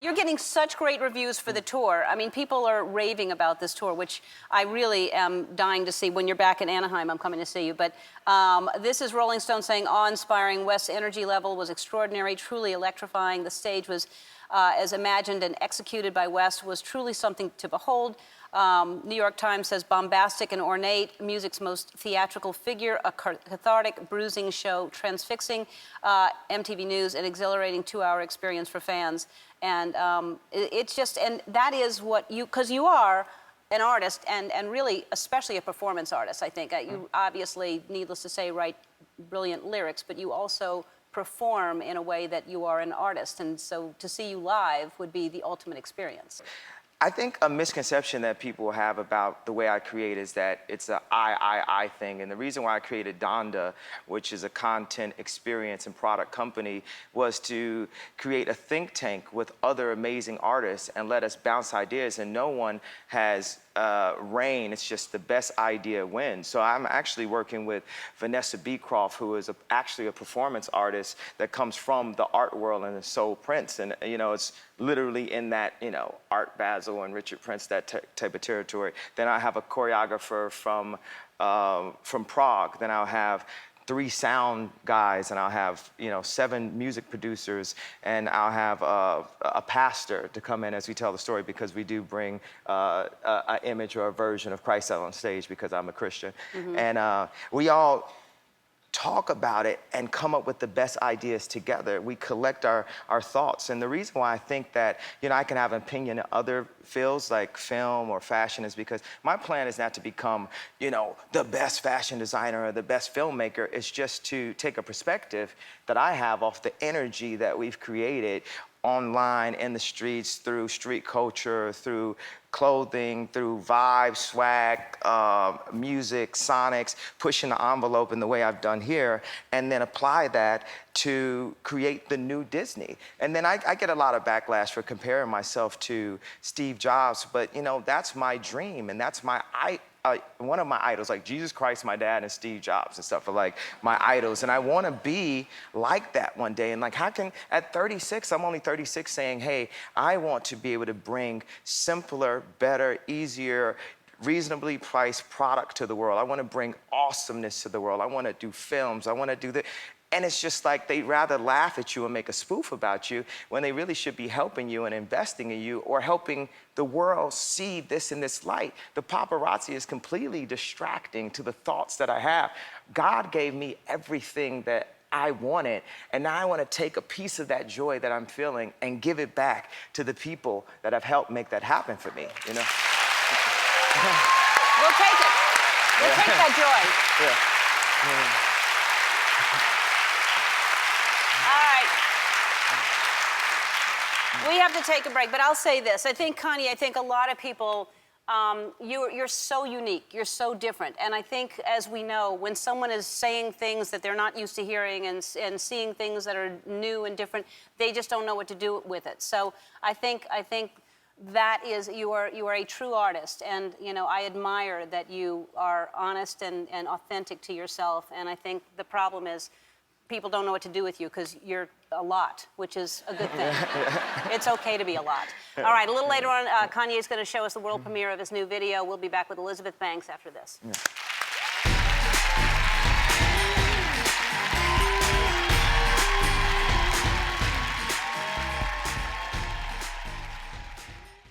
You're getting such great reviews for the tour. I mean, people are raving about this tour, which I really am dying to see. When you're back in Anaheim, I'm coming to see you. But this is Rolling Stone saying, awe-inspiring. West's energy level was extraordinary, truly electrifying. The stage was, as imagined and executed by West, was truly something to behold. New York Times says, bombastic and ornate, music's most theatrical figure, a cathartic, bruising show, transfixing. MTV News, an exhilarating 2-hour experience for fans. And it's just, and that is what you, because you are an artist and really, especially a performance artist, I think. You obviously, needless to say, write brilliant lyrics, but you also perform in a way that you are an artist. And so to see you live would be the ultimate experience. I think a misconception that people have about the way I create is that it's a I thing. And the reason why I created Donda, which is a content experience and product company, was to create a think tank with other amazing artists and let us bounce ideas. And no one has reign. It's just the best idea wins. So I'm actually working with Vanessa Beecroft, who is actually a performance artist that comes from the art world and is Soul Prince. And, you know, it's literally in that, you know, Art Basel and Richard Prince, that type of territory. Then I have a choreographer from Prague. Then I'll have 3 sound guys, and I'll have, you know, 7 music producers, and I'll have a pastor to come in as we tell the story, because we do bring an image or a version of Christ out on stage, because I'm a Christian. And we all talk about it and come up with the best ideas together. We collect our thoughts. And the reason why I think that, you know, I can have an opinion in other fields like film or fashion is because my plan is not to become, you know, the best fashion designer or the best filmmaker. It's just to take a perspective that I have off the energy that we've created online, in the streets, through street culture, through clothing, through vibe, swag, music, sonics, pushing the envelope in the way I've done here, and then apply that to create the new Disney. And then I get a lot of backlash for comparing myself to Steve Jobs, but you know, that's my dream, and that's my one of my idols, like Jesus Christ, my dad, and Steve Jobs and stuff are like my idols. And I want to be like that one day. And like, how can, at 36, I'm only 36, saying, hey, I want to be able to bring simpler, better, easier, reasonably priced product to the world. I want to bring awesomeness to the world. I want to do films. I want to do the. And it's just like they'd rather laugh at you and make a spoof about you when they really should be helping you and investing in you, or helping the world see this in this light. The paparazzi is completely distracting to the thoughts that I have. God gave me everything that I wanted, and now I want to take a piece of that joy that I'm feeling and give it back to the people that have helped make that happen for me, you know? We'll take it. We'll take that joy. Yeah. We have to take a break, but I'll say this. I think, Kanye, I think a lot of people, you're so unique, you're so different. And I think, as we know, when someone is saying things that they're not used to hearing and seeing things that are new and different, they just don't know what to do with it. So I think that is, you are a true artist. And, you know, I admire that you are honest and authentic to yourself. And I think the problem is, people don't know what to do with you because you're a lot, which is a good thing. It's okay to be a lot. All right, a little later on, Kanye's going to show us the world premiere of his new video. We'll be back with Elizabeth Banks after this. Yeah.